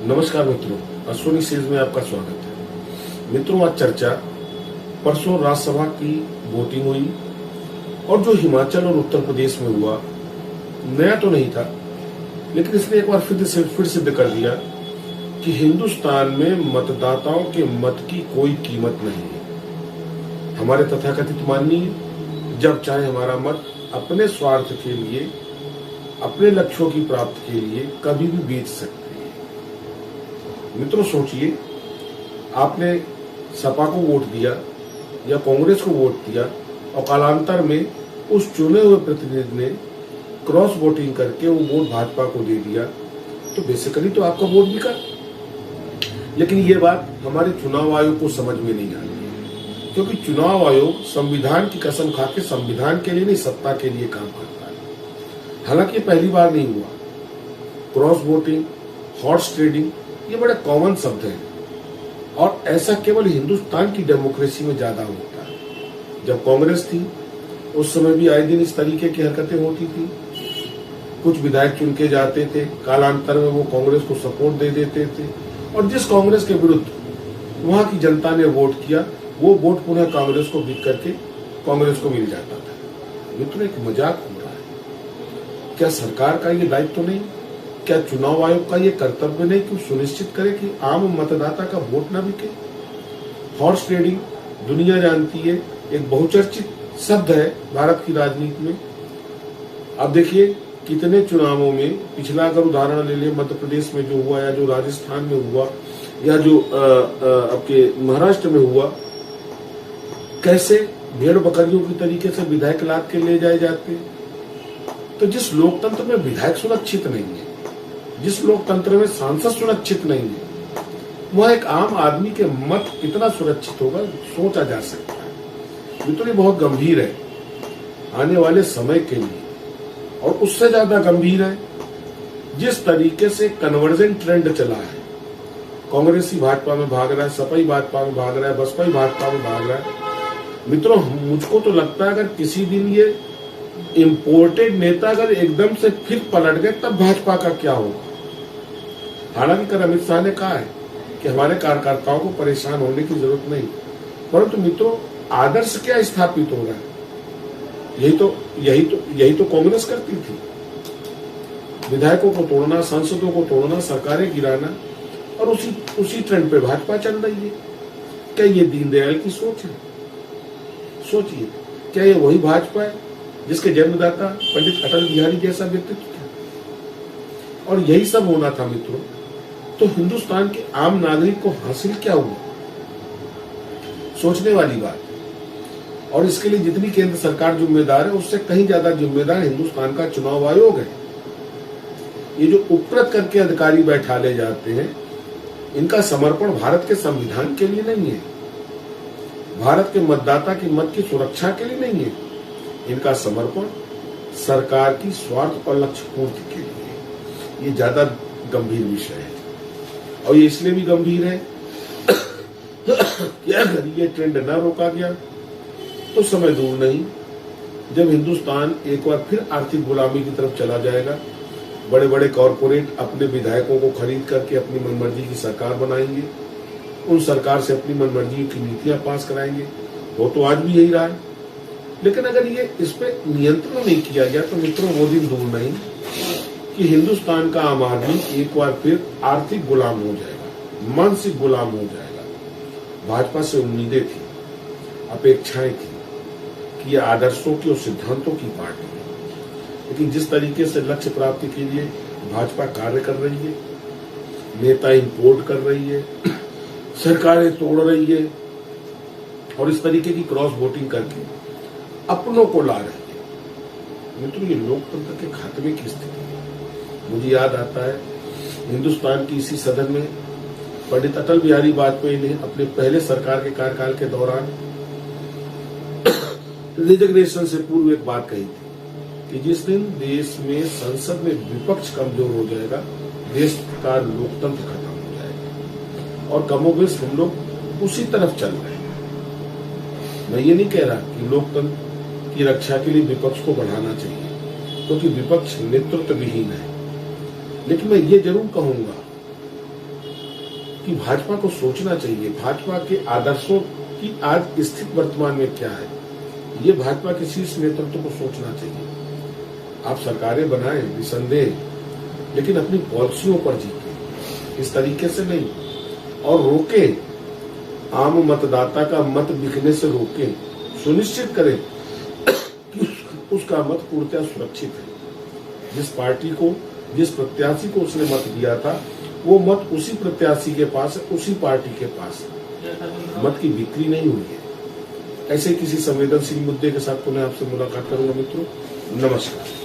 नमस्कार मित्रों, अश्विनी सीरीज में आपका स्वागत है। मित्रों, आज चर्चा परसों राज्यसभा की वोटिंग हुई और जो हिमाचल और उत्तर प्रदेश में हुआ, नया तो नहीं था, लेकिन इसने एक बार फिर सिद्ध कर दिया कि हिंदुस्तान में मतदाताओं के मत की कोई कीमत नहीं है। हमारे तथाकथित माननीय जब चाहे हमारा मत अपने स्वार्थ के लिए, अपने लक्ष्यों की प्राप्ति के लिए कभी भी बेच सकते हैं। मित्रों, सोचिए, आपने सपा को वोट दिया या कांग्रेस को वोट दिया और कालांतर में उस चुने हुए प्रतिनिधि ने क्रॉस वोटिंग करके वो वोट भाजपा को दे दिया, तो बेसिकली तो आपका वोट बिका। लेकिन ये बात हमारे चुनाव आयोग को समझ में नहीं आती, क्योंकि चुनाव आयोग संविधान की कसम खा के संविधान के लिए नहीं, सत्ता के लिए काम करता है। हालांकि पहली बार नहीं हुआ। क्रॉस वोटिंग, हॉर्स ट्रेडिंग, ये बड़े कॉमन शब्द हैं और ऐसा केवल हिंदुस्तान की डेमोक्रेसी में ज्यादा होता है। जब कांग्रेस थी उस समय भी आए दिन इस तरीके की हरकतें होती थी। कुछ विधायक चुन के जाते थे, कालांतर में वो कांग्रेस को सपोर्ट दे देते थे और जिस कांग्रेस के विरुद्ध वहां की जनता ने वोट किया, वो वोट पुनः कांग्रेस को बिक करके कांग्रेस को मिल जाता था। मित्रों, एक मजाक हो रहा है। क्या सरकार का ये दायित्व तो नहीं, क्या चुनाव आयोग का ये कर्तव्य नहीं कि सुनिश्चित करे कि आम मतदाता का वोट न बिके? हॉर्स ट्रेडिंग दुनिया जानती है, एक बहुचर्चित शब्द है भारत की राजनीति में। अब देखिए, कितने चुनावों में, पिछला अगर उदाहरण ले लें, मध्य प्रदेश में जो हुआ या जो राजस्थान में हुआ या जो आपके महाराष्ट्र में हुआ, कैसे भेड़ बकरियों की तरीके से विधायक लाद के ले जाए जाते। तो जिस लोकतंत्र में विधायक सुरक्षित नहीं है, जिस लोकतंत्र में सांसद सुरक्षित नहीं है, वह एक आम आदमी के मत कितना सुरक्षित होगा, सोचा जा सकता है। मित्रों, ये बहुत गंभीर है आने वाले समय के लिए, और उससे ज्यादा गंभीर है जिस तरीके से कन्वर्जन ट्रेंड चला है। कांग्रेसी भाजपा में भाग रहा है, सपाई भाजपा में भाग रहा है, बसपाई भाजपा में भाग रहा है। मित्रों, मुझको तो लगता है अगर किसी दिन ये इंपोर्टेड नेता अगर एकदम से फिर पलट गए, तब भाजपा का क्या होगा। हालांकि कल अमित शाह ने कहा है कि हमारे कार्यकर्ताओं को परेशान होने की जरूरत नहीं, परंतु मित्रों, आदर्श क्या स्थापित हो रहा है? यही तो कांग्रेस करती थी। विधायकों को तोड़ना, सांसदों को तोड़ना, सरकारें गिराना, और उसी ट्रेंड पे भाजपा चल रही है। क्या ये दीनदयाल की सोच है? सोचिए, क्या ये वही भाजपा है जिसके जन्मदाता पंडित अटल बिहारी जैसा व्यक्तित्व था? और यही सब होना था मित्रों। तो हिंदुस्तान के आम नागरिक को हासिल क्या हुआ? सोचने वाली बात। और इसके लिए जितनी केंद्र सरकार जिम्मेदार है, उससे कहीं ज्यादा जिम्मेदार हिंदुस्तान का चुनाव आयोग है। ये जो उपकृत करके अधिकारी बैठा ले जाते हैं, इनका समर्पण भारत के संविधान के लिए नहीं है, भारत के मतदाता की मत की सुरक्षा के लिए नहीं है। इनका समर्पण सरकार की स्वार्थ और लक्ष्य पूर्ति के लिए। ये ज्यादा गंभीर विषय है, और ये इसलिए भी गंभीर है कि अगर ये ट्रेंड न रोका गया तो समय दूर नहीं जब हिंदुस्तान एक बार फिर आर्थिक गुलामी की तरफ चला जाएगा। बड़े बड़े कॉरपोरेट अपने विधायकों को खरीद करके अपनी मनमर्जी की सरकार बनाएंगे, उन सरकार से अपनी मनमर्जी की नीतियां पास कराएंगे। वो तो आज भी यही रहा है। लेकिन अगर ये इस पे नियंत्रण नहीं किया गया तो मित्रों, वो दिन दूर नहीं कि हिंदुस्तान का आम आदमी एक बार फिर आर्थिक गुलाम हो जाएगा, मानसिक गुलाम हो जाएगा। भाजपा से उम्मीदें थी, अपेक्षाएं थी कि यह आदर्शों की और सिद्धांतों की पार्टी है, लेकिन जिस तरीके से लक्ष्य प्राप्ति के लिए भाजपा कार्य कर रही है, नेता इंपोर्ट कर रही है, सरकारें तोड़ रही है और इस तरीके की क्रॉस वोटिंग करके अपनों को ला रही है, मित्रों, ये लोकतंत्र के खात्मे की स्थिति है। मुझे याद आता है, हिंदुस्तान की इसी सदन में पंडित अटल बिहारी वाजपेयी ने अपने पहले सरकार के कार्यकाल के दौरान रिजर्वेशन से पूर्व एक बात कही थी कि जिस दिन देश में संसद में विपक्ष कमजोर हो जाएगा, देश का लोकतंत्र खत्म हो जाएगा। और कमोबेश हम लोग उसी तरफ चल रहे हैं। मैं ये नहीं कह रहा कि लोकतंत्र की रक्षा के लिए विपक्ष को बढ़ाना चाहिए, क्योंकि विपक्ष नेतृत्व विहीन है, लेकिन मैं ये जरूर कहूंगा कि भाजपा को सोचना चाहिए भाजपा के आदर्शों की आज स्थिति वर्तमान में क्या है। ये भाजपा के शीर्ष नेतृत्व को सोचना चाहिए। आप सरकारें बनाएं निसंदेह, लेकिन अपनी पॉलिसियों पर जीते, इस तरीके से नहीं। और रोके, आम मतदाता का मत बिकने से रोके, सुनिश्चित करें कि उसका मत पूर्णतः सुरक्षित है। जिस पार्टी को, जिस प्रत्याशी को उसने मत दिया था, वो मत उसी प्रत्याशी के पास है, उसी पार्टी के पास है। मत की बिक्री नहीं हुई है। ऐसे किसी संवेदनशील मुद्दे के साथ पुनः आपसे मुलाकात करूंगा मित्रों। नमस्कार।